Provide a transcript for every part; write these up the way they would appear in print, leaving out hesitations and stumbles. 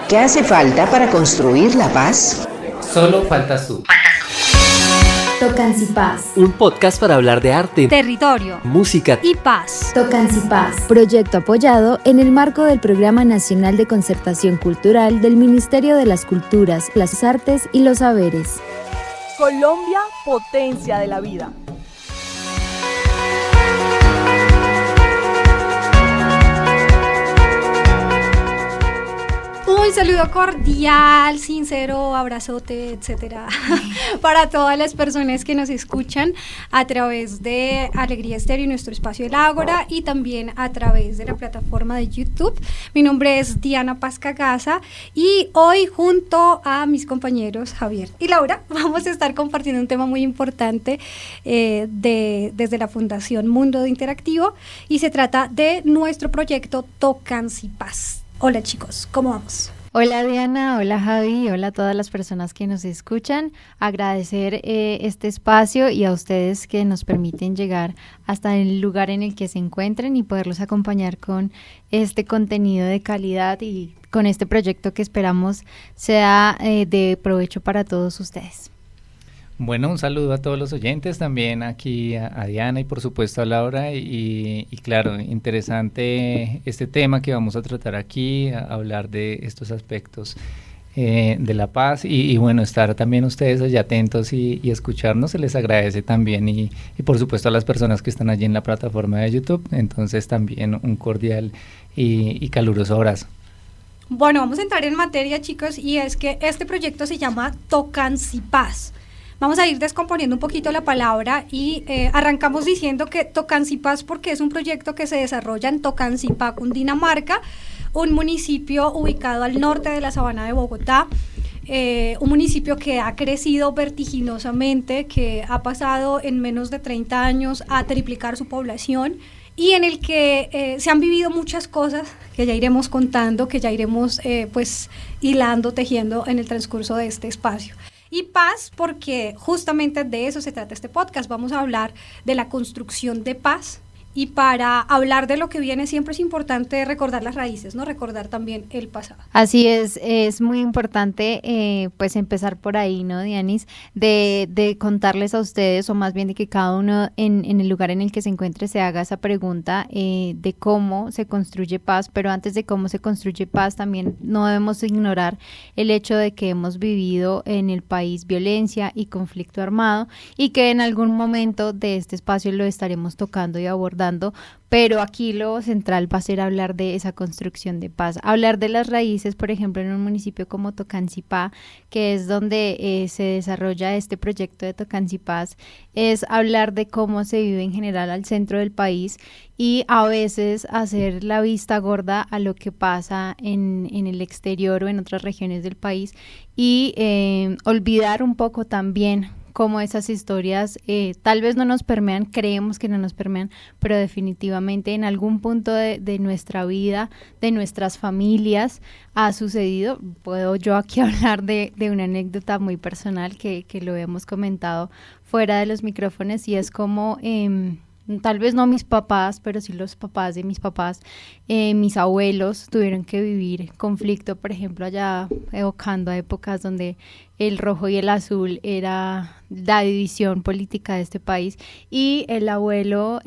¿Qué hace falta para construir la paz? Solo faltas tú. Tocancipaz, Un podcast para hablar de arte, territorio, música y paz. Tocancipaz, proyecto apoyado en el marco del Programa Nacional de Concertación Cultural del Ministerio de las Culturas, las Artes y los Saberes. Colombia, potencia de la vida. Un saludo cordial, sincero, abrazote, etcétera, para todas las personas que nos escuchan a través de Alegría Estéreo y nuestro espacio El Ágora, y también a través de la plataforma de YouTube. Mi nombre es Diana Pascagasa y hoy, junto a mis compañeros Javier y Laura, vamos a estar compartiendo un tema muy importante desde la Fundación Mundo de Interactivo, y se trata de nuestro proyecto Tocancipaz. Hola chicos, ¿cómo vamos? Hola Diana, hola Javi, hola a todas las personas que nos escuchan. Agradecer este espacio y a ustedes que nos permiten llegar hasta el lugar en el que se encuentren y poderlos acompañar con este contenido de calidad y con este proyecto que esperamos sea de provecho para todos ustedes. Bueno, un saludo a todos los oyentes, también aquí a Diana y por supuesto a Laura, y claro, interesante este tema que vamos a tratar aquí, a hablar de estos aspectos de la paz y bueno, estar también ustedes allá atentos y escucharnos, se les agradece también, y por supuesto a las personas que están allí en la plataforma de YouTube, entonces también un cordial y caluroso abrazo. Bueno, vamos a entrar en materia, chicos, y es que este proyecto se llama Tocancipaz. Vamos a ir descomponiendo un poquito la palabra y arrancamos diciendo que Tocancipaz porque es un proyecto que se desarrolla en Tocancipá, Cundinamarca, un municipio ubicado al norte de la Sabana de Bogotá, un municipio que ha crecido vertiginosamente, que ha pasado en menos de 30 años a triplicar su población, y en el que se han vivido muchas cosas que ya iremos contando, que ya iremos pues hilando, tejiendo en el transcurso de este espacio. Y paz, porque justamente de eso se trata este podcast. Vamos a hablar de la construcción de paz, y para hablar de lo que viene siempre es importante recordar las raíces, ¿no? Recordar también el pasado. Así es muy importante pues empezar por ahí, ¿no, Dianis? De contarles a ustedes, o más bien de que cada uno en el lugar en el que se encuentre se haga esa pregunta de cómo se construye paz, pero antes de cómo se construye paz también no debemos ignorar el hecho de que hemos vivido en el país violencia y conflicto armado, y que en algún momento de este espacio lo estaremos tocando y abordando, pero aquí lo central va a ser hablar de esa construcción de paz, hablar de las raíces, por ejemplo, en un municipio como Tocancipá, que es donde se desarrolla este proyecto de Tocancipaz, es hablar de cómo se vive en general al centro del país, y a veces hacer la vista gorda a lo que pasa en el exterior o en otras regiones del país, y olvidar un poco también cómo esas historias tal vez no nos permean, creemos que no nos permean, pero definitivamente en algún punto de nuestra vida, de nuestras familias, ha sucedido. Puedo yo aquí hablar de una anécdota muy personal que lo hemos comentado fuera de los micrófonos, y es como tal vez no mis papás, pero sí los papás de mis papás, mis abuelos tuvieron que vivir conflicto, por ejemplo, allá evocando a épocas donde el rojo y el azul era la división política de este país, y el abuelo,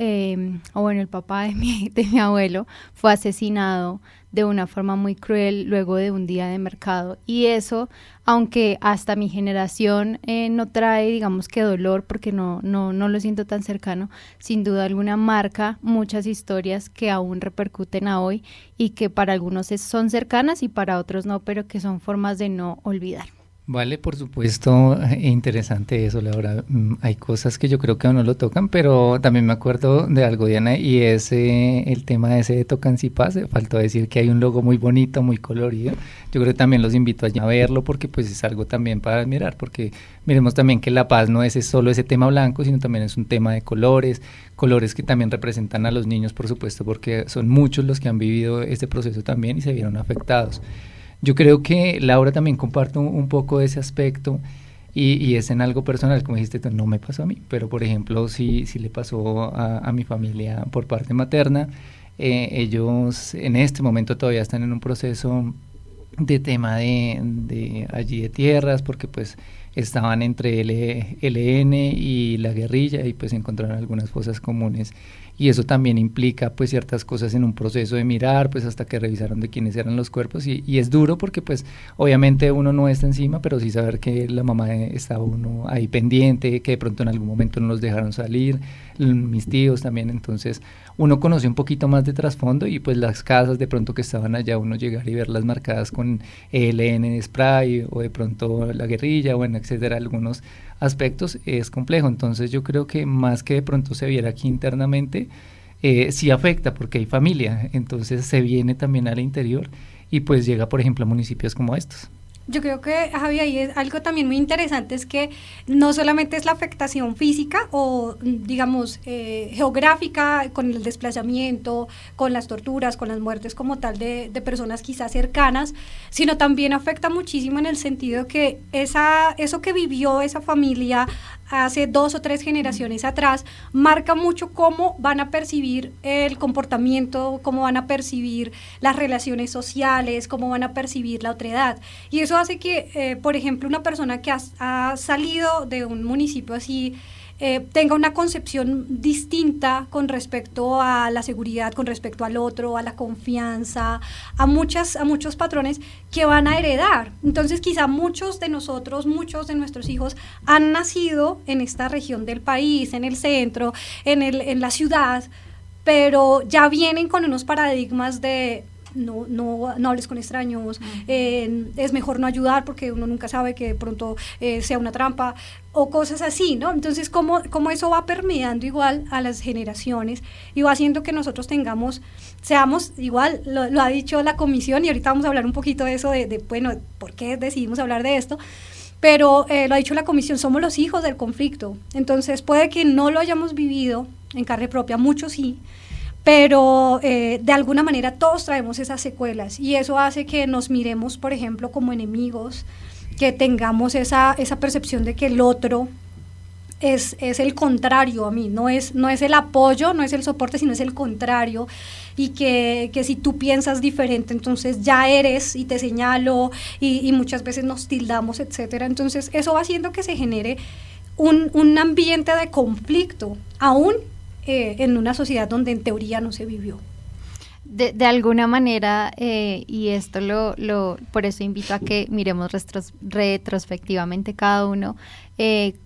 o bueno, el papá de mi abuelo fue asesinado de una forma muy cruel luego de un día de mercado, y eso, aunque hasta mi generación no trae, digamos que dolor, porque no lo siento tan cercano, sin duda alguna marca muchas historias que aún repercuten a hoy, y que para algunos son cercanas y para otros no, pero que son formas de no olvidar. Vale, por supuesto, interesante eso, Laura. Hay cosas que yo creo que aún no lo tocan, pero también me acuerdo de algo, Diana, y es el tema de ese de Tocancipaz. Faltó decir que hay un logo muy bonito, muy colorido. Yo creo que también los invito a verlo, porque pues es algo también para admirar, porque miremos también que la paz no es solo ese tema blanco, sino también es un tema de colores que también representan a los niños, por supuesto, porque son muchos los que han vivido este proceso también y se vieron afectados. Yo creo que Laura también comparte un poco de ese aspecto, y es en algo personal, como dijiste, no me pasó a mí, pero por ejemplo sí le pasó a mi familia por parte materna. Ellos en este momento todavía están en un proceso de tema de allí de tierras, porque pues estaban entre el ELN y la guerrilla y pues encontraron algunas fosas comunes, y eso también implica pues ciertas cosas en un proceso de mirar, pues hasta que revisaron de quiénes eran los cuerpos, y es duro porque pues obviamente uno no está encima, pero sí saber que la mamá estaba uno ahí pendiente, que de pronto en algún momento no los dejaron salir, mis tíos también, entonces uno conoce un poquito más de trasfondo, y pues las casas de pronto que estaban allá, uno llegar y verlas marcadas con ELN en spray, o de pronto la guerrilla, bueno, etcétera, algunos aspectos, es complejo. Entonces yo creo que más que de pronto se viera aquí internamente, sí afecta porque hay familia, entonces se viene también al interior y pues llega por ejemplo a municipios como estos. Yo creo que, Javi, ahí es algo también muy interesante, es que no solamente es la afectación física o, digamos, geográfica, con el desplazamiento, con las torturas, con las muertes como tal de personas quizás cercanas, sino también afecta muchísimo en el sentido que eso que vivió esa familia hace 2 o 3 generaciones atrás, marca mucho cómo van a percibir el comportamiento, cómo van a percibir las relaciones sociales, cómo van a percibir la otredad. Y eso hace que, por ejemplo, una persona que ha salido de un municipio así, tenga una concepción distinta con respecto a la seguridad, con respecto al otro, a la confianza, a muchos patrones que van a heredar. Entonces quizá muchos de nosotros, muchos de nuestros hijos han nacido en esta región del país, en el centro, en la ciudad, pero ya vienen con unos paradigmas de no hables con extraños, es mejor no ayudar porque uno nunca sabe que de pronto sea una trampa o cosas así, ¿no? Entonces, ¿cómo eso va permeando igual a las generaciones y va haciendo que nosotros seamos igual, lo ha dicho la comisión, y ahorita vamos a hablar un poquito de eso, bueno, ¿por qué decidimos hablar de esto? Pero lo ha dicho la comisión, somos los hijos del conflicto, entonces puede que no lo hayamos vivido en carne propia, muchos sí, pero de alguna manera todos traemos esas secuelas, y eso hace que nos miremos, por ejemplo, como enemigos, que tengamos esa percepción de que el otro es el contrario a mí, no es el apoyo, no es el soporte, sino es el contrario, y que si tú piensas diferente, entonces ya eres, y te señalo, y muchas veces nos tildamos, etcétera. Entonces eso va haciendo que se genere un ambiente de conflicto, aún en una sociedad donde en teoría no se vivió. De alguna manera, y esto por eso invito a que miremos retrospectivamente cada uno,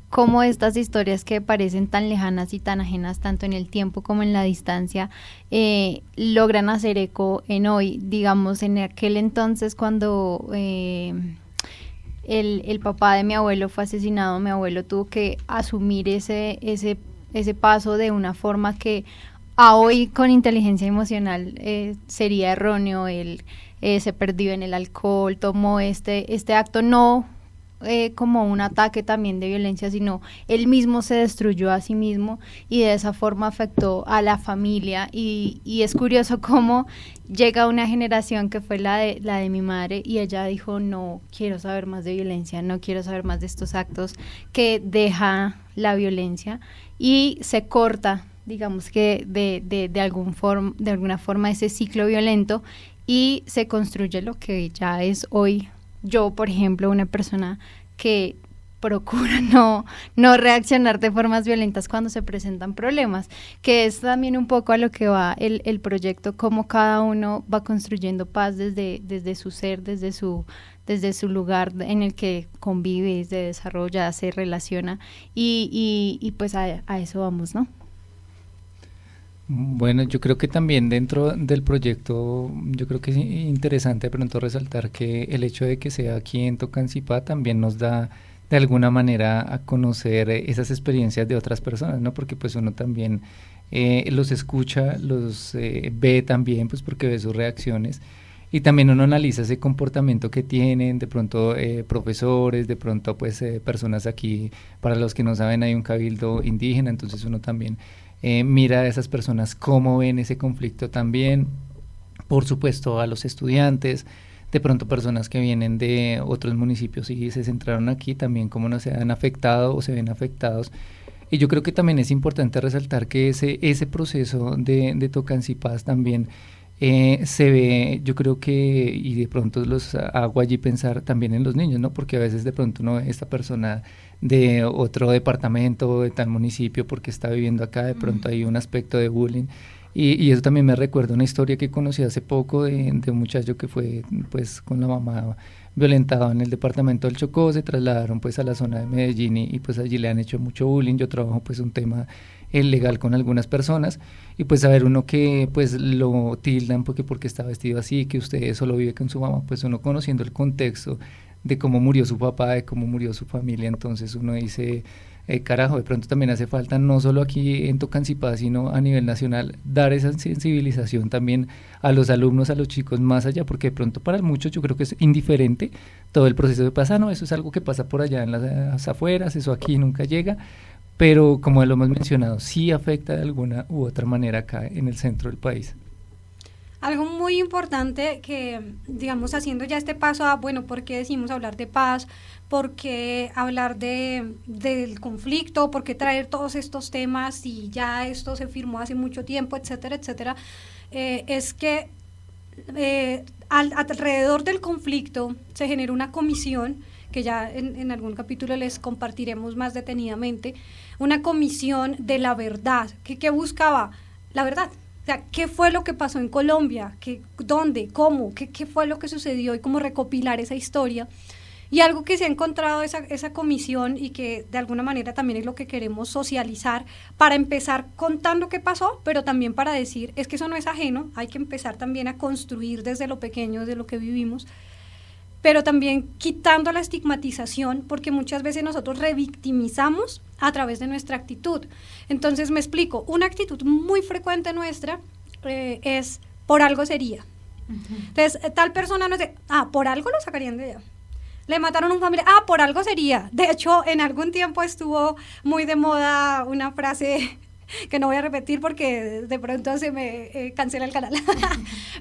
cómo estas historias que parecen tan lejanas y tan ajenas tanto en el tiempo como en la distancia, logran hacer eco en hoy. Digamos, en aquel entonces cuando el papá de mi abuelo fue asesinado, mi abuelo tuvo que asumir ese paso de una forma que a hoy con inteligencia emocional sería erróneo. Él se perdió en el alcohol, tomó este acto no como un ataque también de violencia, sino él mismo se destruyó a sí mismo, y de esa forma afectó a la familia, y es curioso cómo llega una generación que fue la de mi madre, y ella dijo: no quiero saber más de violencia, no quiero saber más de estos actos que deja la violencia, y se corta, digamos que de alguna forma ese ciclo violento, y se construye lo que ya es hoy. Yo, por ejemplo, una persona que procura no reaccionar de formas violentas cuando se presentan problemas, que es también un poco a lo que va el proyecto, cómo cada uno va construyendo paz desde su ser, desde su lugar en el que convive, se desarrolla, se relaciona, y pues a eso vamos, ¿no? Bueno, yo creo que también dentro del proyecto, yo creo que es interesante de pronto resaltar que el hecho de que sea aquí en Tocancipá también nos da de alguna manera a conocer esas experiencias de otras personas, ¿no? Porque pues uno también los escucha, los ve también, pues porque ve sus reacciones, y también uno analiza ese comportamiento que tienen, de pronto profesores, de pronto pues personas aquí, para los que no saben hay un cabildo indígena, entonces uno también mira a esas personas cómo ven ese conflicto también, por supuesto a los estudiantes, de pronto personas que vienen de otros municipios y se centraron aquí, también cómo no se han afectado o se ven afectados. Y yo creo que también es importante resaltar que ese proceso de Tocancipás también se ve, yo creo que, y de pronto los hago allí pensar también en los niños, ¿no? Porque a veces de pronto uno ve esta persona de otro departamento, de tal municipio, porque está viviendo acá, de pronto hay un aspecto de bullying. Y eso también me recuerda una historia que conocí hace poco de un muchacho que fue pues con la mamá violentado en el departamento del Chocó, se trasladaron pues a la zona de Medellín y pues allí le han hecho mucho bullying. Yo trabajo pues un tema legal con algunas personas y pues saber uno que pues lo tildan porque está vestido así, que usted solo vive con su mamá, pues uno conociendo el contexto de cómo murió su papá, de cómo murió su familia, entonces uno dice, carajo, de pronto también hace falta, no solo aquí en Tocancipá, sino a nivel nacional, dar esa sensibilización también a los alumnos, a los chicos más allá, porque de pronto para muchos yo creo que es indiferente todo el proceso de pasa, no, eso es algo que pasa por allá en las afueras, eso aquí nunca llega, pero como lo hemos mencionado, sí afecta de alguna u otra manera acá en el centro del país. Algo muy importante que, digamos, haciendo ya este paso a, bueno, ¿por qué decimos hablar de paz? ¿Por qué hablar del conflicto? ¿Por qué traer todos estos temas si ya esto se firmó hace mucho tiempo, etcétera, etcétera? Es que alrededor del conflicto se generó una comisión, que ya en algún capítulo les compartiremos más detenidamente, una comisión de la verdad, que buscaba la verdad. O sea, ¿qué fue lo que pasó en Colombia? ¿Dónde? ¿Cómo? ¿Qué fue lo que sucedió? Y cómo recopilar esa historia. Y algo que se ha encontrado esa comisión y que de alguna manera también es lo que queremos socializar para empezar contando qué pasó, pero también para decir, es que eso no es ajeno, hay que empezar también a construir desde lo pequeño, desde lo que vivimos, pero también quitando la estigmatización, porque muchas veces nosotros revictimizamos a través de nuestra actitud. Entonces me explico, una actitud muy frecuente nuestra es, por algo sería. Entonces, tal persona no sé, por algo lo sacarían de ella. Le mataron a un familiar, por algo sería. De hecho, en algún tiempo estuvo muy de moda una frase que no voy a repetir porque de pronto se me cancela el canal.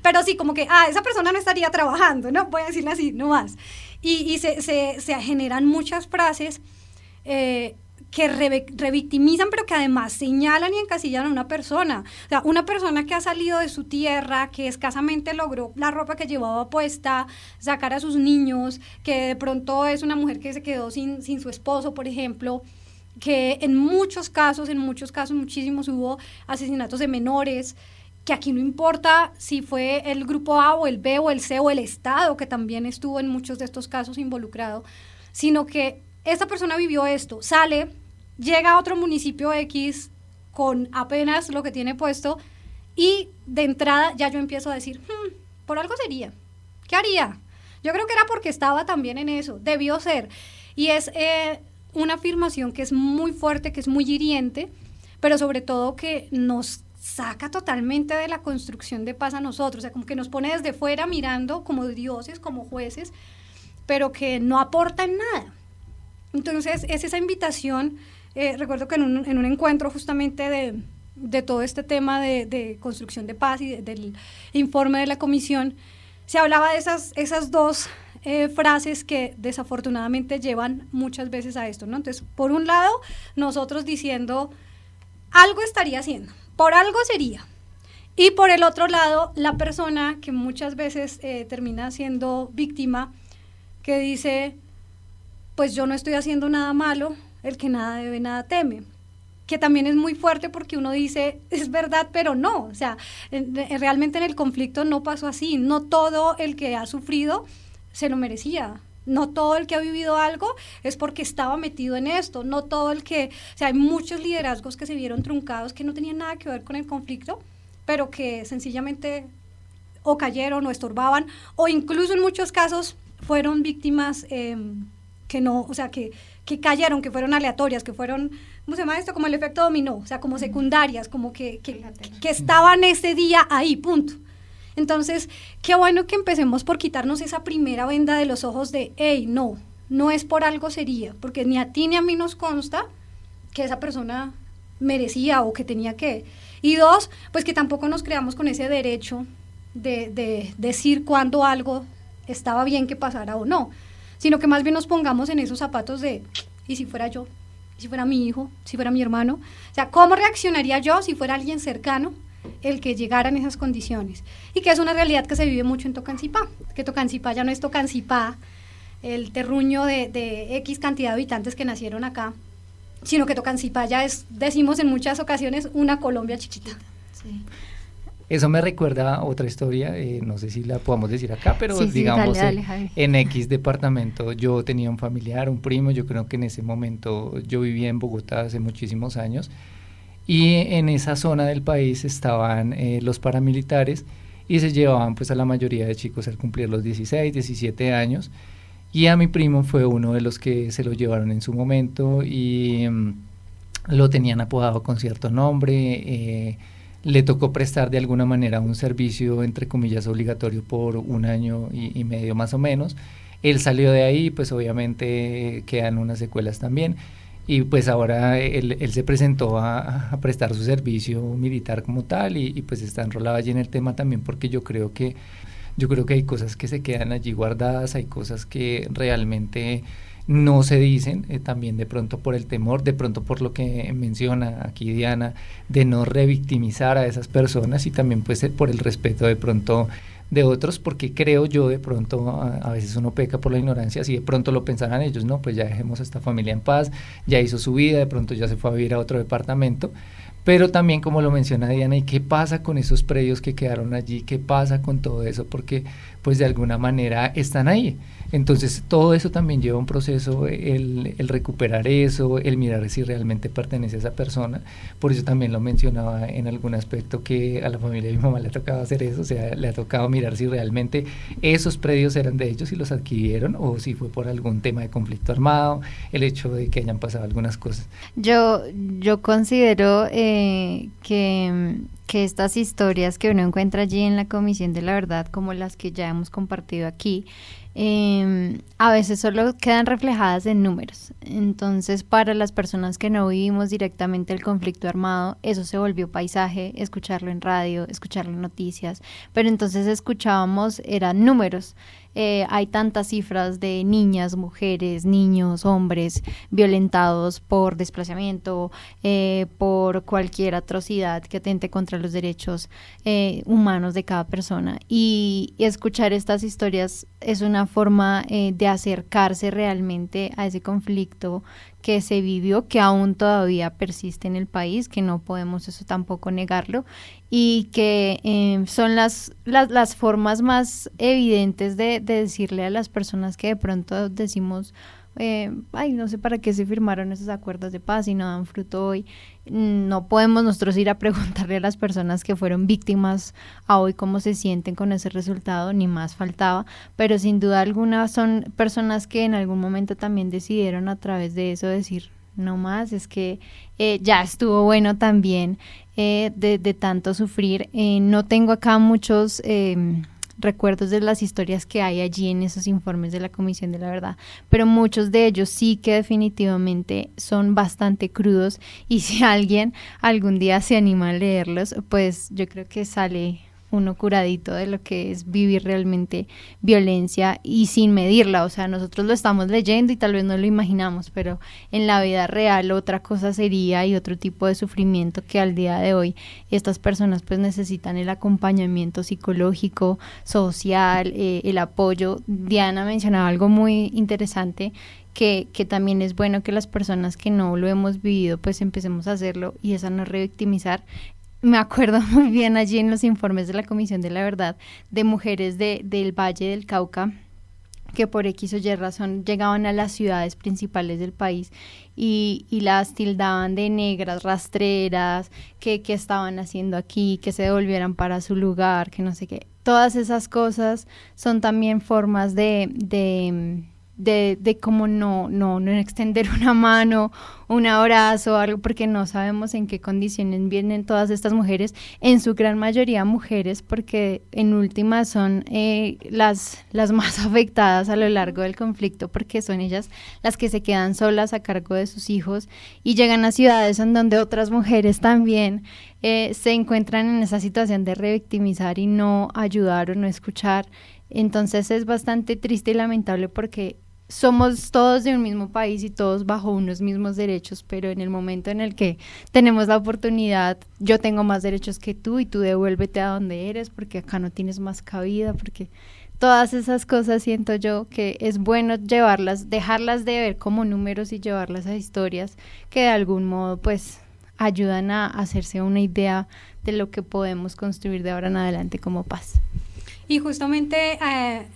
Pero sí, como que, esa persona no estaría trabajando, ¿no? Voy a decirle así, no más. Y se generan muchas frases que revictimizan, pero que además señalan y encasillan a una persona. O sea, una persona que ha salido de su tierra, que escasamente logró la ropa que llevaba puesta, sacar a sus niños, que de pronto es una mujer que se quedó sin su esposo, por ejemplo, que en muchos casos, muchísimos hubo asesinatos de menores, que aquí no importa si fue el grupo A o el B o el C o el Estado, que también estuvo en muchos de estos casos involucrado, sino que esta persona vivió esto, sale, llega a otro municipio X con apenas lo que tiene puesto y de entrada ya yo empiezo a decir, por algo sería, ¿qué haría? Yo creo que era porque estaba también en eso, debió ser. Y es una afirmación que es muy fuerte, que es muy hiriente, pero sobre todo que nos saca totalmente de la construcción de paz a nosotros, o sea, como que nos pone desde fuera mirando como dioses, como jueces, pero que no aporta en nada. Entonces, es esa invitación, recuerdo que en un encuentro justamente de todo este tema de construcción de paz y del informe de la comisión, se hablaba de esas dos frases que desafortunadamente llevan muchas veces a esto, ¿no? Entonces, por un lado, nosotros diciendo, algo estaría haciendo, por algo sería. Y por el otro lado, la persona que muchas veces termina siendo víctima, que dice, pues yo no estoy haciendo nada malo, el que nada debe, nada teme. Que también es muy fuerte porque uno dice, es verdad, pero no. O sea, realmente en el conflicto no pasó así. No todo el que ha sufrido se lo merecía. No todo el que ha vivido algo es porque estaba metido en esto. No todo el que... O sea, hay muchos liderazgos que se vieron truncados que no tenían nada que ver con el conflicto, pero que sencillamente o cayeron o estorbaban, o incluso en muchos casos fueron víctimas que no, o sea, que cayeron, que fueron aleatorias, que fueron, ¿cómo se llama esto? Como el efecto dominó, o sea, como secundarias, como que estaban ese día ahí, punto. Entonces, qué bueno que empecemos por quitarnos esa primera venda de los ojos de, hey, no es por algo sería, porque ni a ti ni a mí nos consta que esa persona merecía o que tenía que. Y dos, pues que tampoco nos creamos con ese derecho de decir cuándo algo estaba bien que pasara o no, sino que más bien nos pongamos en esos zapatos de, ¿y si fuera yo? ¿Si fuera mi hijo? ¿Si fuera mi hermano? O sea, ¿cómo reaccionaría yo si fuera alguien cercano el que llegaran esas condiciones, y que es una realidad que se vive mucho en Tocancipá, que Tocancipá ya no es Tocancipá, el terruño de X cantidad de habitantes que nacieron acá, sino que Tocancipá ya es, decimos en muchas ocasiones, una Colombia chiquita. Sí. Eso me recuerda a otra historia, no sé si la podamos decir acá, pero Sí, digamos dale, Javi. en X departamento yo tenía un familiar, un primo, yo creo que en ese momento yo vivía en Bogotá hace muchísimos años, y en esa zona del país estaban los paramilitares y se llevaban pues a la mayoría de chicos al cumplir los 16, 17 años, y a mi primo fue uno de los que se lo llevaron en su momento y lo tenían apodado con cierto nombre, le tocó prestar de alguna manera un servicio entre comillas obligatorio por 1 año y medio más o menos. Él salió de ahí, pues obviamente quedan unas secuelas también, y pues ahora él se presentó a prestar su servicio militar como tal y pues está enrolado allí en el tema también, porque yo creo que hay cosas que se quedan allí guardadas, hay cosas que realmente no se dicen, también de pronto por el temor, de pronto por lo que menciona aquí Diana, de no revictimizar a esas personas, y también pues por el respeto de pronto de otros, porque creo yo de pronto a veces uno peca por la ignorancia, si de pronto lo pensaran ellos, no, pues ya dejemos a esta familia en paz, ya hizo su vida, de pronto ya se fue a vivir a otro departamento, pero también como lo menciona Diana, ¿y qué pasa con esos predios que quedaron allí? ¿Qué pasa con todo eso? Porque pues de alguna manera están ahí. Entonces todo eso también lleva un proceso, el recuperar eso, el mirar si realmente pertenece a esa persona. Por eso también lo mencionaba en algún aspecto, que a la familia de mi mamá le ha tocado hacer eso, o sea, le ha tocado mirar si realmente esos predios eran de ellos y los adquirieron, o si fue por algún tema de conflicto armado, el hecho de que hayan pasado algunas cosas. Yo considero que estas historias que uno encuentra allí en la Comisión de la Verdad, como las que ya hemos compartido aquí, a veces solo quedan reflejadas en números. Entonces, para las personas que no vivimos directamente el conflicto armado, eso se volvió paisaje, escucharlo en radio, escucharlo en noticias, pero entonces escuchábamos, eran números. Hay tantas cifras de niñas, mujeres, niños, hombres violentados por desplazamiento, por cualquier atrocidad que atente contra los derechos humanos de cada persona, y escuchar estas historias es una forma de acercarse realmente a ese conflicto que se vivió, que aún todavía persiste en el país, que no podemos eso tampoco negarlo, y que son las formas más evidentes de decirle a las personas que de pronto decimos, no sé para qué se firmaron esos acuerdos de paz y no dan fruto hoy. No podemos nosotros ir a preguntarle a las personas que fueron víctimas a hoy cómo se sienten con ese resultado, ni más faltaba, pero sin duda alguna son personas que en algún momento también decidieron a través de eso decir, no más, es que ya estuvo bueno también de tanto sufrir. No tengo acá muchos recuerdos de las historias que hay allí en esos informes de la Comisión de la Verdad, pero muchos de ellos sí que definitivamente son bastante crudos, y si alguien algún día se anima a leerlos, pues yo creo que sale uno curadito de lo que es vivir realmente violencia y sin medirla. O sea, nosotros lo estamos leyendo y tal vez no lo imaginamos, pero en la vida real otra cosa sería, y otro tipo de sufrimiento que al día de hoy estas personas pues necesitan el acompañamiento psicológico, social, el apoyo. Diana mencionaba algo muy interesante, que también es bueno que las personas que no lo hemos vivido pues empecemos a hacerlo, y es a no revictimizar. Me acuerdo muy bien allí en los informes de la Comisión de la Verdad de mujeres del Valle del Cauca que por X o Y razón llegaban a las ciudades principales del país y las tildaban de negras, rastreras, que estaban haciendo aquí, que se devolvieran para su lugar, que no sé qué. Todas esas cosas son también formas de como no extender una mano, un abrazo, algo, porque no sabemos en qué condiciones vienen todas estas mujeres, en su gran mayoría mujeres, porque en última son las más afectadas a lo largo del conflicto, porque son ellas las que se quedan solas a cargo de sus hijos y llegan a ciudades en donde otras mujeres también se encuentran en esa situación de revictimizar y no ayudar o no escuchar. Entonces es bastante triste y lamentable, porque somos todos de un mismo país y todos bajo unos mismos derechos, pero en el momento en el que tenemos la oportunidad, yo tengo más derechos que tú y tú devuélvete a donde eres porque acá no tienes más cabida, porque todas esas cosas siento yo que es bueno llevarlas, dejarlas de ver como números y llevarlas a historias que de algún modo pues ayudan a hacerse una idea de lo que podemos construir de ahora en adelante como paz. Y justamente,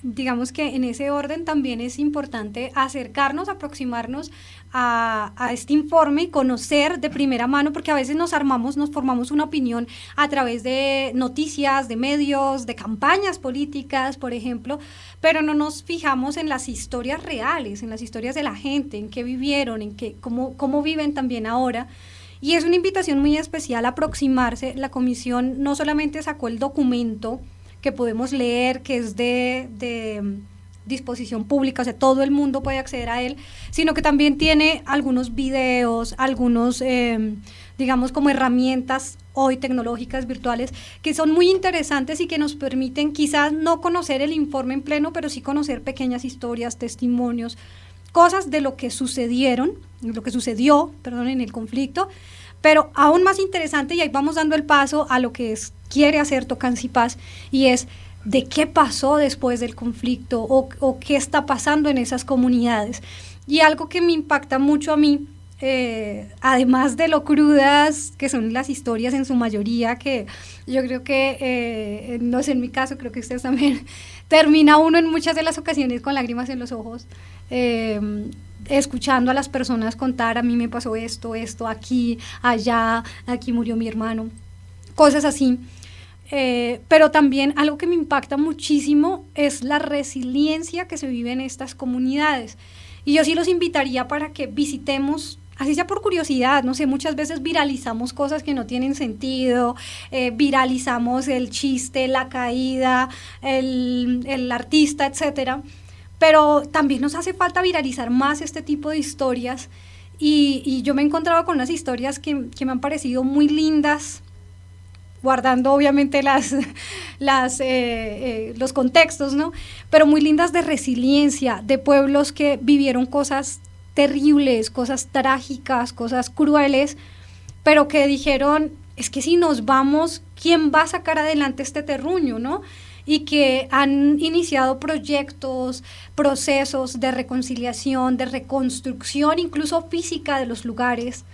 digamos que en ese orden también es importante acercarnos, aproximarnos a este informe y conocer de primera mano, porque a veces nos formamos una opinión a través de noticias, de medios, de campañas políticas, por ejemplo, pero no nos fijamos en las historias reales, en las historias de la gente, en qué vivieron, cómo viven también ahora. Y es una invitación muy especial a aproximarse. La comisión no solamente sacó el documento que podemos leer, que es de disposición pública, o sea, todo el mundo puede acceder a él, sino que también tiene algunos videos, algunos, digamos, como herramientas hoy tecnológicas, virtuales, que son muy interesantes y que nos permiten quizás no conocer el informe en pleno, pero sí conocer pequeñas historias, testimonios, cosas de lo que sucedió, en el conflicto, pero aún más interesante, y ahí vamos dando el paso a lo que quiere hacer Tocancipaz, y es de qué pasó después del conflicto o qué está pasando en esas comunidades. Y algo que me impacta mucho a mí, además de lo crudas que son las historias en su mayoría, que yo creo que, no sé, en mi caso, creo que ustedes también, termina uno en muchas de las ocasiones con lágrimas en los ojos, escuchando a las personas contar, a mí me pasó esto, aquí, allá, aquí murió mi hermano, cosas así. Pero también algo que me impacta muchísimo es la resiliencia que se vive en estas comunidades. Y yo sí los invitaría para que visitemos, así sea por curiosidad, no sé, muchas veces viralizamos cosas que no tienen sentido, viralizamos el chiste, la caída, el artista, etcétera. Pero también nos hace falta viralizar más este tipo de historias y yo me he encontrado con unas historias que me han parecido muy lindas, guardando obviamente los contextos, ¿no? Pero muy lindas de resiliencia, de pueblos que vivieron cosas terribles, cosas trágicas, cosas crueles, pero que dijeron, es que si nos vamos, ¿quién va a sacar adelante este terruño, no? Y que han iniciado proyectos, procesos de reconciliación, de reconstrucción, incluso física de los lugares,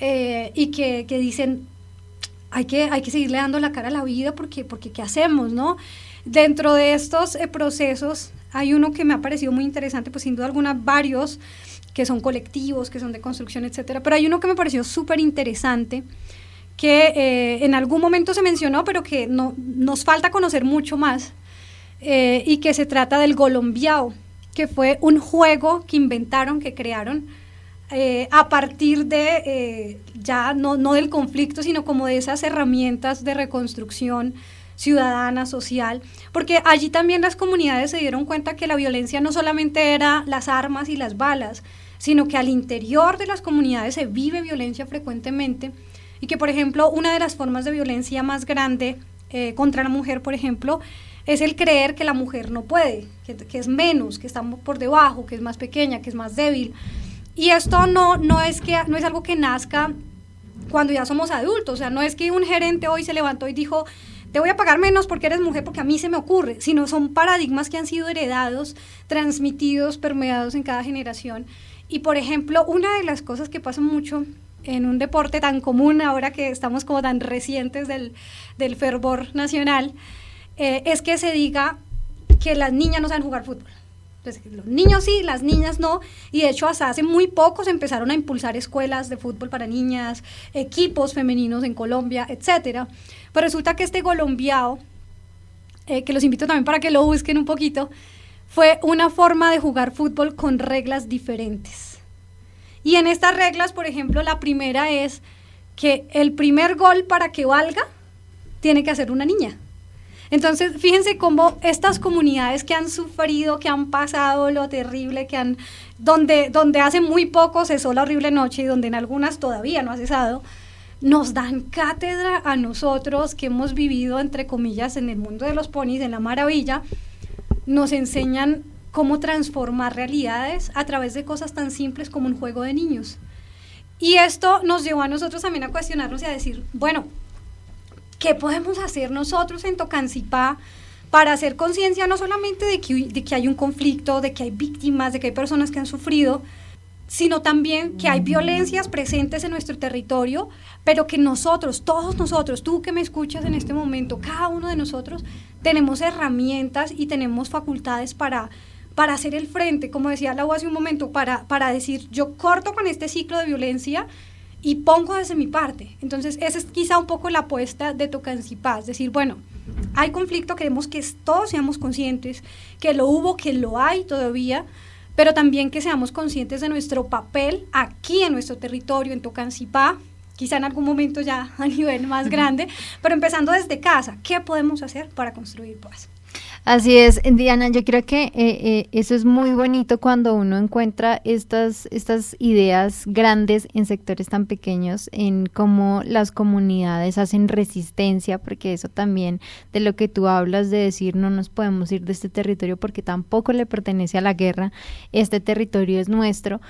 y que dicen, hay que seguirle dando la cara a la vida porque ¿qué hacemos, no? Dentro de estos procesos hay uno que me ha parecido muy interesante, pues sin duda alguna varios que son colectivos, que son de construcción, etcétera, pero hay uno que me pareció súper interesante, que en algún momento se mencionó, pero que nos falta conocer mucho más, y que se trata del Golombiao, que fue un juego que inventaron, que crearon a partir de, ya no del conflicto, sino como de esas herramientas de reconstrucción ciudadana, social, porque allí también las comunidades se dieron cuenta que la violencia no solamente era las armas y las balas, sino que al interior de las comunidades se vive violencia frecuentemente, y que, por ejemplo, una de las formas de violencia más grande contra la mujer, por ejemplo, es el creer que la mujer no puede, que es menos, que está por debajo, que es más pequeña, que es más débil. Y esto no es algo que nazca cuando ya somos adultos, o sea, no es que un gerente hoy se levantó y dijo, te voy a pagar menos porque eres mujer, porque a mí se me ocurre, sino son paradigmas que han sido heredados, transmitidos, permeados en cada generación. Y, por ejemplo, una de las cosas que pasa mucho en un deporte tan común ahora que estamos como tan recientes del fervor nacional, es que se diga que las niñas no saben jugar fútbol. Pues los niños sí, las niñas no, y de hecho hasta hace muy poco se empezaron a impulsar escuelas de fútbol para niñas, equipos femeninos en Colombia, etcétera. Pero resulta que este Golombiao, que los invito también para que lo busquen un poquito, fue una forma de jugar fútbol con reglas diferentes. Y en estas reglas, por ejemplo, la primera es que el primer gol para que valga tiene que hacer una niña. Entonces, fíjense cómo estas comunidades que han sufrido, que han pasado lo terrible, donde hace muy poco cesó la horrible noche y donde en algunas todavía no ha cesado, nos dan cátedra a nosotros que hemos vivido, entre comillas, en el mundo de los ponis, en la maravilla, nos enseñan cómo transformar realidades a través de cosas tan simples como un juego de niños. Y esto nos llevó a nosotros también a cuestionarnos y a decir, bueno, ¿qué podemos hacer nosotros en Tocancipá para hacer conciencia no solamente de que hay un conflicto, de que hay víctimas, de que hay personas que han sufrido, sino también que hay violencias presentes en nuestro territorio, pero que nosotros, todos nosotros, tú que me escuchas en este momento, cada uno de nosotros, tenemos herramientas y tenemos facultades para hacer el frente, como decía Lau hace un momento, para decir, yo corto con este ciclo de violencia y pongo desde mi parte. Entonces, esa es quizá un poco la apuesta de Tocancipá, es decir, bueno, hay conflicto, queremos que todos seamos conscientes, que lo hubo, que lo hay todavía, pero también que seamos conscientes de nuestro papel aquí en nuestro territorio, en Tocancipá, quizá en algún momento ya a nivel más grande, pero empezando desde casa, ¿qué podemos hacer para construir paz? Así es, Diana, yo creo que eso es muy bonito cuando uno encuentra estas ideas grandes en sectores tan pequeños, en cómo las comunidades hacen resistencia, porque eso también de lo que tú hablas de decir no nos podemos ir de este territorio porque tampoco le pertenece a la guerra, este territorio es nuestro,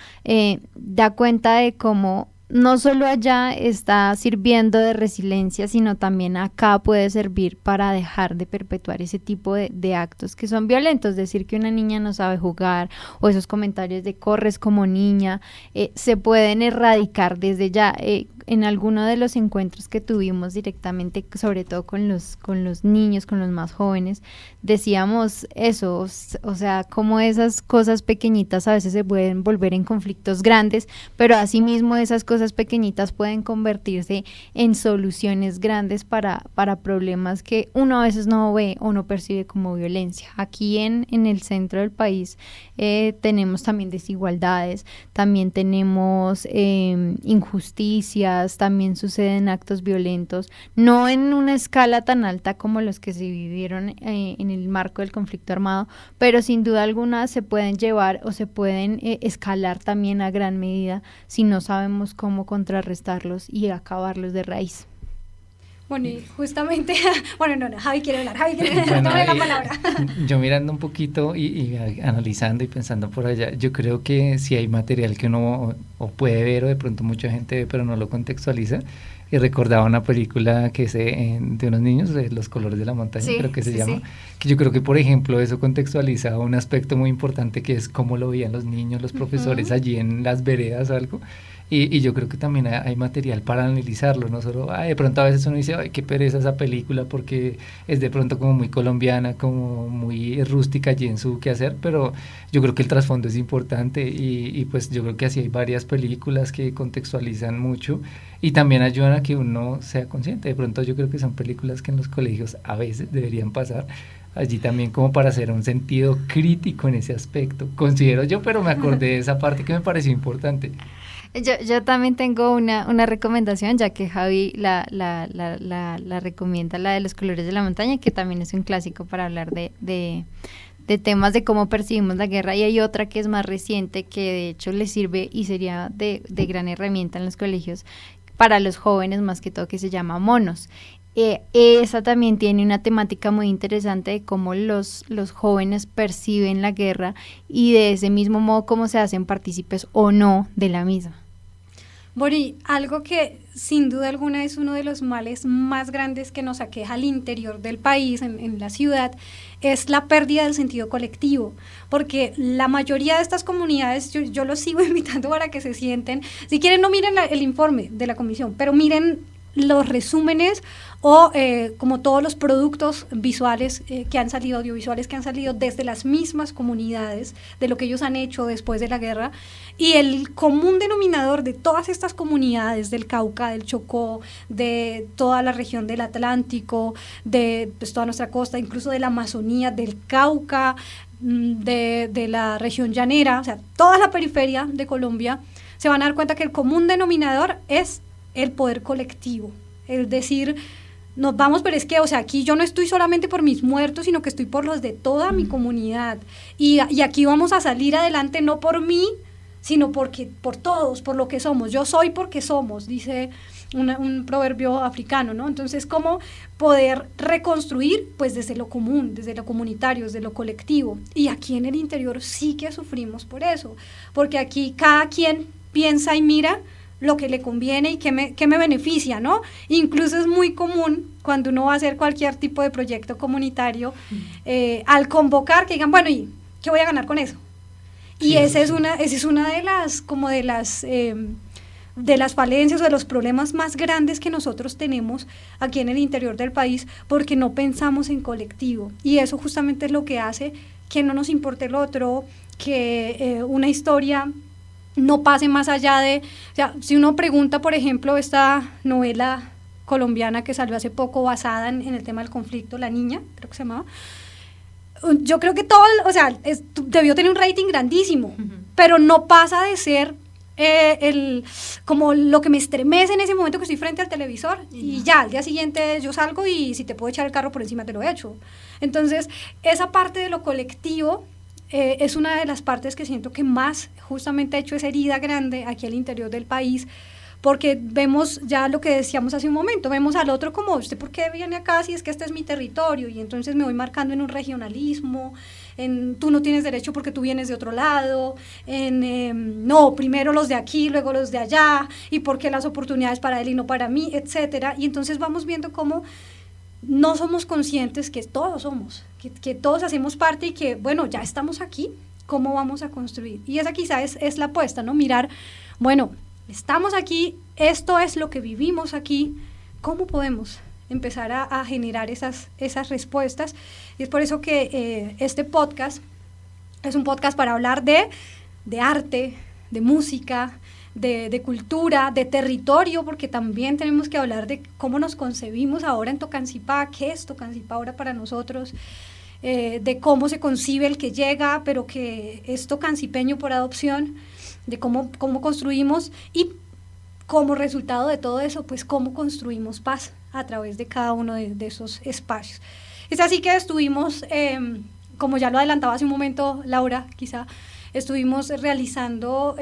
da cuenta de cómo no solo allá está sirviendo de resiliencia, sino también acá puede servir para dejar de perpetuar ese tipo de actos que son violentos, decir que una niña no sabe jugar o esos comentarios de corres como niña, se pueden erradicar desde ya. En alguno de los encuentros que tuvimos directamente, sobre todo con los niños, con los más jóvenes, decíamos eso, o sea, como esas cosas pequeñitas a veces se pueden volver en conflictos grandes, pero asimismo esas cosas pequeñitas pueden convertirse en soluciones grandes para problemas que uno a veces no ve o no percibe como violencia. Aquí en el centro del país tenemos también desigualdades, también tenemos injusticias, también suceden actos violentos, no en una escala tan alta como los que se vivieron en el marco del conflicto armado, pero sin duda alguna se pueden llevar o se pueden escalar también a gran medida si no sabemos cómo contrarrestarlos y acabarlos de raíz. Bueno, y justamente, bueno, no, Javi quiere hablar, Bueno, tome la palabra. Yo mirando un poquito y analizando y pensando por allá, yo creo que si hay material que uno o puede ver o de pronto mucha gente ve pero no lo contextualiza, y recordaba una película que es de unos niños, de Los colores de la montaña, sí, creo que se sí, llama, sí. Que yo creo que por ejemplo eso contextualiza un aspecto muy importante que es cómo lo veían los niños, los profesores allí en las veredas o algo. Y yo creo que también hay material para analizarlo, no solo, de pronto a veces uno dice, ay, qué pereza esa película porque es de pronto como muy colombiana, como muy rústica allí en su quehacer, pero yo creo que el trasfondo es importante y pues yo creo que así hay varias películas que contextualizan mucho y también ayudan a que uno sea consciente. De pronto yo creo que son películas que en los colegios a veces deberían pasar, allí también como para hacer un sentido crítico en ese aspecto, considero yo, pero me acordé de esa parte que me pareció importante. Yo también tengo una recomendación, ya que Javi la recomienda, la de Los colores de la montaña, que también es un clásico para hablar de temas de cómo percibimos la guerra, y hay otra que es más reciente, que de hecho le sirve y sería de gran herramienta en los colegios para los jóvenes más que todo, que se llama Monos. Esa también tiene una temática muy interesante de cómo los jóvenes perciben la guerra y de ese mismo modo cómo se hacen partícipes o no de la misma. Bueno, y algo que sin duda alguna es uno de los males más grandes que nos aqueja al interior del país, en la ciudad, es la pérdida del sentido colectivo, porque la mayoría de estas comunidades, yo los sigo invitando para que se sienten, si quieren no miren el informe de la comisión, pero miren los resúmenes o como todos los productos visuales que han salido, audiovisuales que han salido desde las mismas comunidades, de lo que ellos han hecho después de la guerra, y el común denominador de todas estas comunidades del Cauca, del Chocó, de toda la región del Atlántico, de pues, toda nuestra costa, incluso de la Amazonía, del Cauca, de la región llanera, o sea, toda la periferia de Colombia, se van a dar cuenta que el común denominador es el poder colectivo, es decir, nos vamos, pero es que, o sea, aquí yo no estoy solamente por mis muertos, sino que estoy por los de toda mi comunidad, y aquí vamos a salir adelante no por mí, sino por todos, por lo que somos, yo soy porque somos, dice un proverbio africano, ¿no? Entonces, ¿cómo poder reconstruir? Pues desde lo común, desde lo comunitario, desde lo colectivo. Y aquí en el interior sí que sufrimos por eso, porque aquí cada quien piensa y mira lo que le conviene y qué me beneficia, ¿no? Incluso es muy común cuando uno va a hacer cualquier tipo de proyecto comunitario, al convocar que digan, bueno, ¿y qué voy a ganar con eso? Y Sí, esa sí. es una de las, como de las falencias o de los problemas más grandes que nosotros tenemos aquí en el interior del país, porque no pensamos en colectivo, y eso justamente es lo que hace que no nos importe el otro, que una historia no pase más allá de, o sea, si uno pregunta, por ejemplo, esta novela colombiana que salió hace poco basada en el tema del conflicto, La Niña, creo que se llamaba, yo creo que todo, o sea, debió tener un rating grandísimo, pero no pasa de ser como lo que me estremece en ese momento que estoy frente al televisor, y ya, al día siguiente yo salgo y si te puedo echar el carro por encima te lo echo. Entonces, esa parte de lo colectivo es una de las partes que siento que más justamente ha hecho esa herida grande aquí al interior del país, porque vemos ya lo que decíamos hace un momento, vemos al otro como, ¿usted por qué viene acá si es que este es mi territorio? Y entonces me voy marcando en un regionalismo, en tú no tienes derecho porque tú vienes de otro lado, no, primero los de aquí, luego los de allá, y porque las oportunidades para él y no para mí, etcétera. Y entonces vamos viendo cómo no somos conscientes que todos somos, que todos hacemos parte y que, bueno, ya estamos aquí, ¿cómo vamos a construir? Y esa quizá es la apuesta, ¿no? Mirar, bueno, estamos aquí, esto es lo que vivimos aquí, ¿cómo podemos empezar a generar esas respuestas? Y es por eso que este podcast es un podcast para hablar de arte, de música, de cultura, de territorio, porque también tenemos que hablar de cómo nos concebimos ahora en Tocancipá, qué es Tocancipá ahora para nosotros, de cómo se concibe el que llega, pero que es tocancipeño por adopción, de cómo construimos, y como resultado de todo eso, pues cómo construimos paz a través de cada uno de esos espacios. Es así que estuvimos, como ya lo adelantaba hace un momento Laura, quizá, estuvimos realizando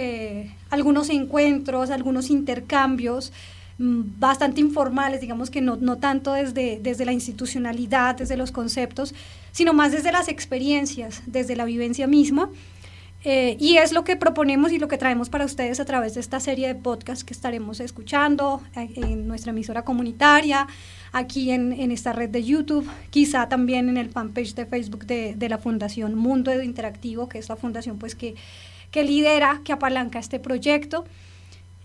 algunos encuentros, algunos intercambios bastante informales, digamos que no tanto desde la institucionalidad, desde los conceptos, sino más desde las experiencias, desde la vivencia misma. Y es lo que proponemos y lo que traemos para ustedes a través de esta serie de podcasts que estaremos escuchando en nuestra emisora comunitaria, aquí en esta red de YouTube, quizá también en el fanpage de Facebook de la Fundación Mundo Interactivo, que es la fundación pues que lidera, que apalanca este proyecto.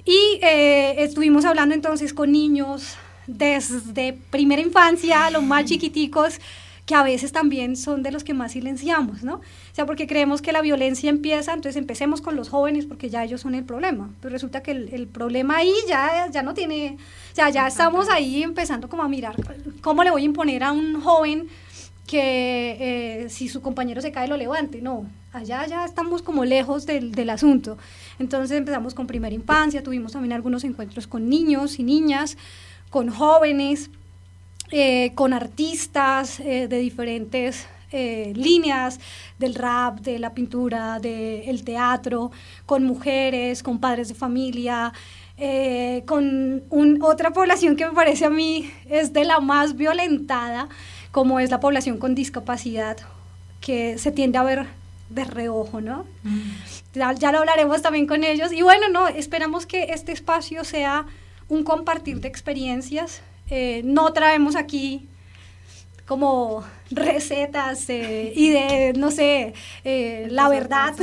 Y estuvimos hablando entonces con niños desde primera infancia a los más chiquiticos, que a veces también son de los que más silenciamos, ¿no? O sea, porque creemos que la violencia empieza, entonces empecemos con los jóvenes porque ya ellos son el problema. Pero resulta que el problema ahí ya no tiene, o sea, ya estamos ahí empezando como a mirar cómo le voy a imponer a un joven que si su compañero se cae lo levante. No, allá ya estamos como lejos del asunto. Entonces empezamos con primera infancia, tuvimos también algunos encuentros con niños y niñas, con jóvenes, con artistas de diferentes líneas, del rap, de la pintura, del teatro, con mujeres, con padres de familia, con otra población que me parece a mí es de la más violentada, como es la población con discapacidad, que se tiende a ver de reojo, ¿no? Ya lo hablaremos también con ellos. Y bueno, no, esperamos que este espacio sea un compartir de experiencias. No traemos aquí como recetas y de, no sé, la verdad,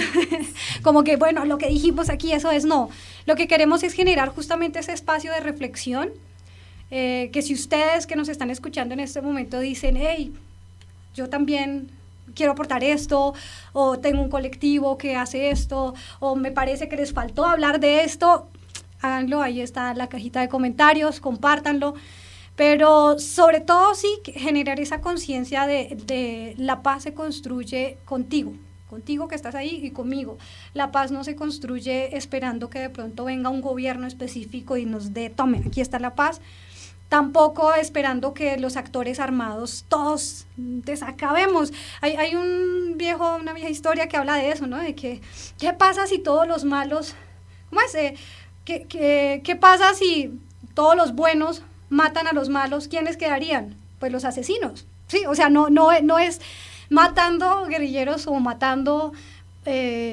como que, bueno, lo que dijimos aquí, eso es, no. Lo que queremos es generar justamente ese espacio de reflexión, que si ustedes que nos están escuchando en este momento dicen, hey, yo también quiero aportar esto, o tengo un colectivo que hace esto, o me parece que les faltó hablar de esto, háganlo, ahí está la cajita de comentarios, compártanlo. Pero sobre todo sí generar esa conciencia de la paz se construye contigo que estás ahí y conmigo. La paz no se construye esperando que de pronto venga un gobierno específico y nos dé, tomen, aquí está la paz. Tampoco esperando que los actores armados todos desacabemos. Hay una vieja historia que habla de eso, ¿no? De que, ¿qué pasa si todos los malos, ¿cómo es? ¿Qué pasa si todos los buenos matan a los malos, ¿quiénes quedarían? Pues los asesinos, ¿sí? O sea, no es matando guerrilleros o matando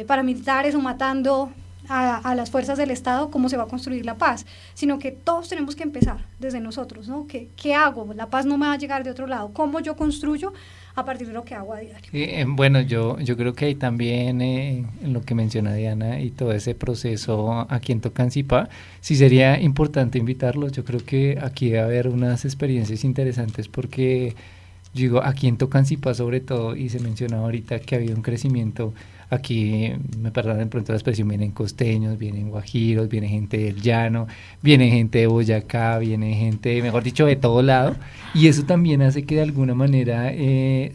paramilitares o matando a las fuerzas del Estado cómo se va a construir la paz, sino que todos tenemos que empezar desde nosotros, ¿no? ¿Qué hago? La paz no me va a llegar de otro lado. ¿Cómo yo construyo a partir de lo que hago a diario? Bueno, yo creo que ahí también en lo que menciona Diana y todo ese proceso aquí en Tocancipá, sí sería importante invitarlos. Yo creo que aquí va a haber unas experiencias interesantes porque, yo digo, aquí en Tocancipá sobre todo, y se mencionaba ahorita que ha habido un crecimiento. Aquí, me perdonan pronto la expresión, vienen costeños, vienen guajiros, viene gente del llano, viene gente de Boyacá, viene gente, mejor dicho, de todo lado, y eso también hace que de alguna manera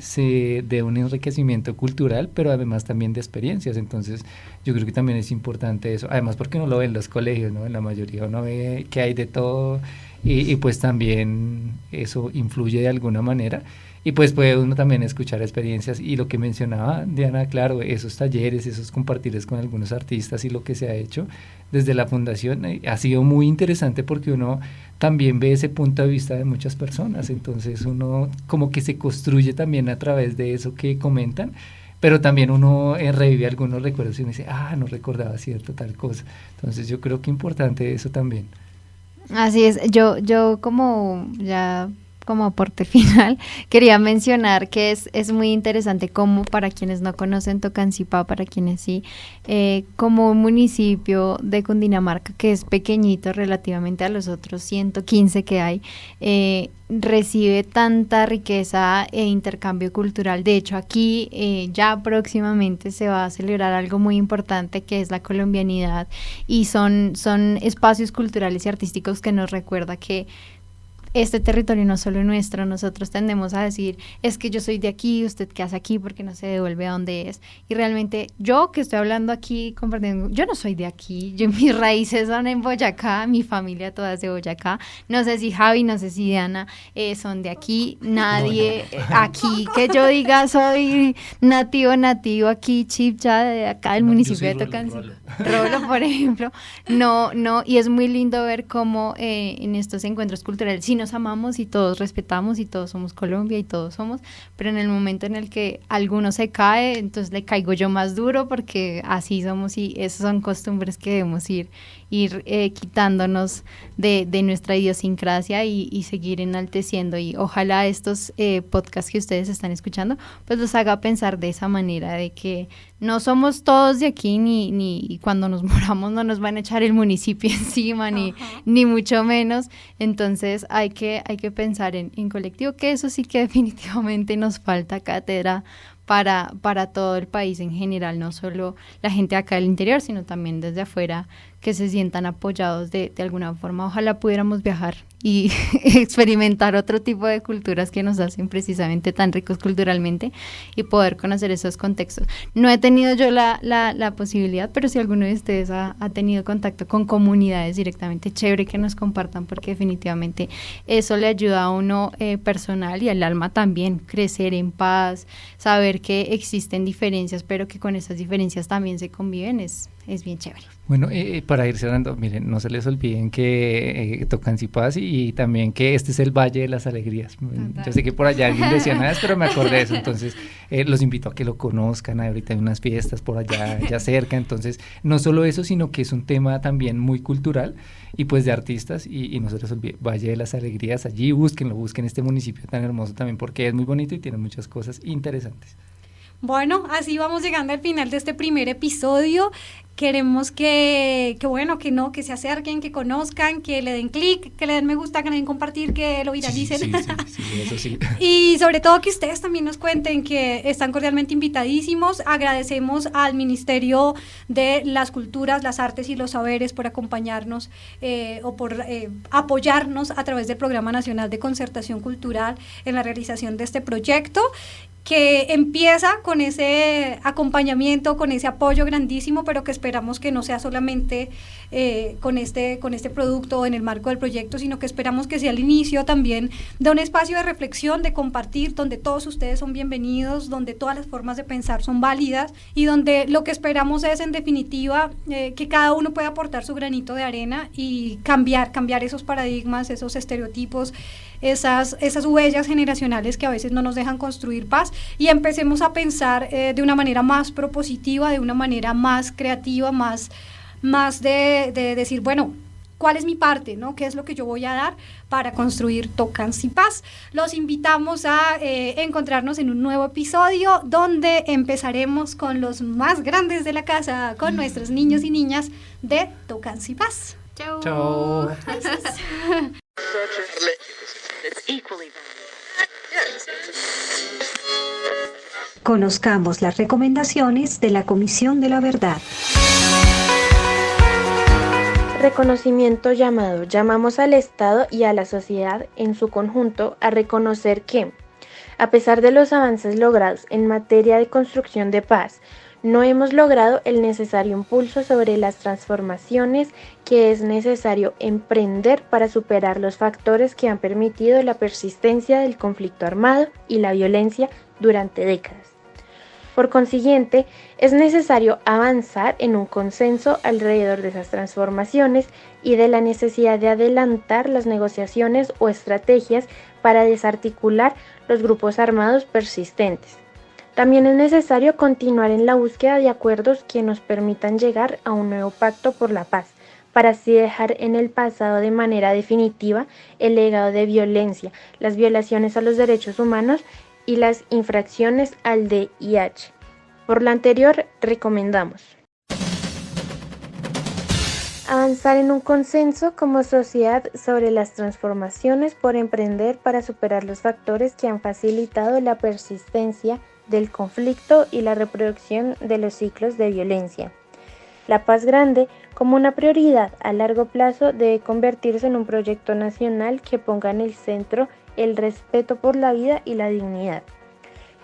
se dé un enriquecimiento cultural, pero además también de experiencias. Entonces yo creo que también es importante eso, además porque uno lo ve en los colegios, ¿no? En la mayoría uno ve que hay de todo, y pues también eso influye de alguna manera. Y pues puede uno también escuchar experiencias y lo que mencionaba Diana, claro, esos talleres, esos compartires con algunos artistas y lo que se ha hecho desde la fundación ha sido muy interesante porque uno también ve ese punto de vista de muchas personas, entonces uno como que se construye también a través de eso que comentan, pero también uno revive algunos recuerdos y uno dice, no recordaba cierto tal cosa, entonces yo creo que importante eso también. Así es, yo como ya como aporte final, quería mencionar que es muy interesante como para quienes no conocen Tocancipá, para quienes sí, como un municipio de Cundinamarca que es pequeñito relativamente a los otros 115 que hay, recibe tanta riqueza e intercambio cultural. De hecho, aquí ya próximamente se va a celebrar algo muy importante que es la colombianidad y son espacios culturales y artísticos que nos recuerda que este territorio no es solo nuestro. Nosotros tendemos a decir, es que yo soy de aquí, usted qué hace aquí porque no se devuelve a donde es. Y realmente yo que estoy hablando aquí, compartiendo, yo no soy de aquí, mis raíces son en Boyacá, mi familia toda es de Boyacá. No sé si Javi, no sé si Diana son de aquí, nadie aquí que yo diga soy nativo aquí, chipcha de acá del municipio de Tocancipá. Rolo, por ejemplo. No, y es muy lindo ver cómo en estos encuentros culturales, si nos amamos y todos respetamos y todos somos Colombia y todos somos, pero en el momento en el que alguno se cae, entonces le caigo yo más duro porque así somos y esas son costumbres que debemos ir quitándonos de nuestra idiosincrasia y seguir enalteciendo, y ojalá estos podcasts que ustedes están escuchando pues los haga pensar de esa manera, de que no somos todos de aquí ni cuando nos moramos no nos van a echar el municipio encima ni mucho menos. Entonces hay que pensar en colectivo, que eso sí que definitivamente nos falta cátedra para todo el país en general, no solo la gente acá del interior, sino también desde afuera, que se sientan apoyados de alguna forma. Ojalá pudiéramos viajar y experimentar otro tipo de culturas que nos hacen precisamente tan ricos culturalmente y poder conocer esos contextos. No he tenido yo la posibilidad, pero si alguno de ustedes ha tenido contacto con comunidades directamente, chévere que nos compartan, porque definitivamente eso le ayuda a uno personal y al alma también, crecer en paz, saber que existen diferencias, pero que con esas diferencias también se conviven, es bien chévere. Bueno, para ir cerrando, miren, no se les olviden que Tocancipá y también que este es el Valle de las Alegrías. Yo sé que por allá alguien decía nada, pero me acordé de eso, entonces los invito a que lo conozcan. Ahorita hay unas fiestas por allá ya cerca, entonces no solo eso, sino que es un tema también muy cultural y pues de artistas, y no se les olvide, Valle de las Alegrías, allí busquen este municipio tan hermoso también porque es muy bonito y tiene muchas cosas interesantes. Bueno, así vamos llegando al final de este primer episodio. Queremos que se acerquen, que conozcan, que le den clic, que le den me gusta, que le den compartir, que lo viralicen. Sí, eso sí. Y sobre todo que ustedes también nos cuenten, que están cordialmente invitadísimos. Agradecemos al Ministerio de las Culturas, las Artes y los Saberes por acompañarnos o por apoyarnos a través del Programa Nacional de Concertación Cultural en la realización de este proyecto. que empieza con ese acompañamiento, con ese apoyo grandísimo, pero que esperamos que no sea solamente con este producto o en el marco del proyecto, sino que esperamos que sea el inicio también de un espacio de reflexión, de compartir, donde todos ustedes son bienvenidos, donde todas las formas de pensar son válidas y donde lo que esperamos es, en definitiva, que cada uno pueda aportar su granito de arena y cambiar esos paradigmas, esos estereotipos, esas huellas generacionales que a veces no nos dejan construir paz, y empecemos a pensar de una manera más propositiva, de una manera más creativa, más de decir, bueno, ¿cuál es mi parte, no? ¿Qué es lo que yo voy a dar para construir Tocancipaz? Los invitamos a encontrarnos en un nuevo episodio donde empezaremos con los más grandes de la casa, con nuestros niños y niñas de Tocancipaz. Chao. Chao. Conozcamos las recomendaciones de la Comisión de la Verdad. Reconocimiento llamado. Llamamos al Estado y a la sociedad en su conjunto a reconocer que, a pesar de los avances logrados en materia de construcción de paz, no hemos logrado el necesario impulso sobre las transformaciones que es necesario emprender para superar los factores que han permitido la persistencia del conflicto armado y la violencia durante décadas. Por consiguiente, es necesario avanzar en un consenso alrededor de esas transformaciones y de la necesidad de adelantar las negociaciones o estrategias para desarticular los grupos armados persistentes. También es necesario continuar en la búsqueda de acuerdos que nos permitan llegar a un nuevo pacto por la paz, para así dejar en el pasado de manera definitiva el legado de violencia, las violaciones a los derechos humanos y las infracciones al DIH. Por lo anterior, recomendamos avanzar en un consenso como sociedad sobre las transformaciones por emprender para superar los factores que han facilitado la persistencia del conflicto y la reproducción de los ciclos de violencia. La paz grande, como una prioridad a largo plazo, debe convertirse en un proyecto nacional que ponga en el centro el respeto por la vida y la dignidad,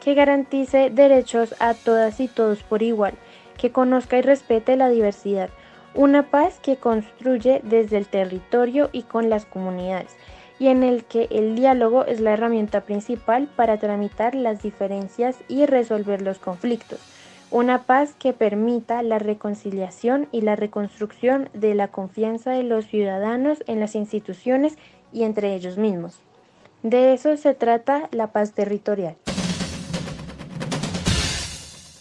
que garantice derechos a todas y todos por igual, que conozca y respete la diversidad, una paz que construye desde el territorio y con las comunidades, y en el que el diálogo es la herramienta principal para tramitar las diferencias y resolver los conflictos, una paz que permita la reconciliación y la reconstrucción de la confianza de los ciudadanos en las instituciones y entre ellos mismos. De eso se trata la paz territorial.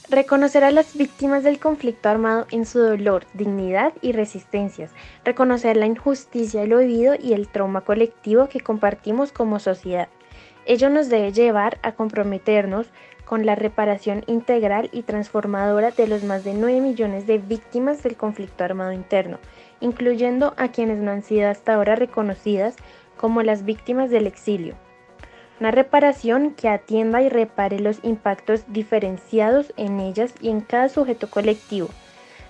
Reconocer a las víctimas del conflicto armado en su dolor, dignidad y resistencias. Reconocer la injusticia de lo vivido y el trauma colectivo que compartimos como sociedad. Ello nos debe llevar a comprometernos con la reparación integral y transformadora de los más de 9 millones de víctimas del conflicto armado interno, incluyendo a quienes no han sido hasta ahora reconocidas como las víctimas del exilio. Una reparación que atienda y repare los impactos diferenciados en ellas y en cada sujeto colectivo,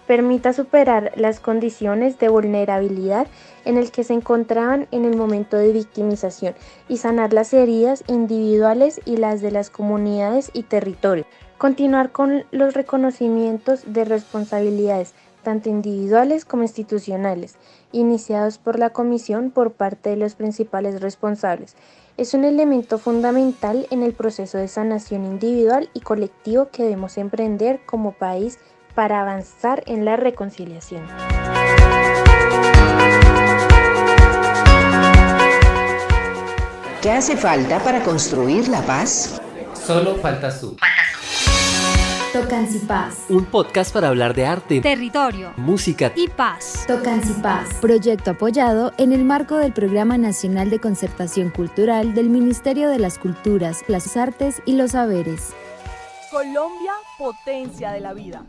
permita superar las condiciones de vulnerabilidad en el que se encontraban en el momento de victimización y sanar las heridas individuales y las de las comunidades y territorios. Continuar con los reconocimientos de responsabilidades, tanto individuales como institucionales, iniciados por la Comisión por parte de los principales responsables. Es un elemento fundamental en el proceso de sanación individual y colectivo que debemos emprender como país para avanzar en la reconciliación. ¿Qué hace falta para construir la paz? Solo falta su. Tocancipaz. Un podcast para hablar de arte, Territorio música y paz. Tocancipaz. Proyecto apoyado en el marco del Programa Nacional de Concertación Cultural del Ministerio de las Culturas, las Artes y los Saberes. Colombia, potencia de la vida.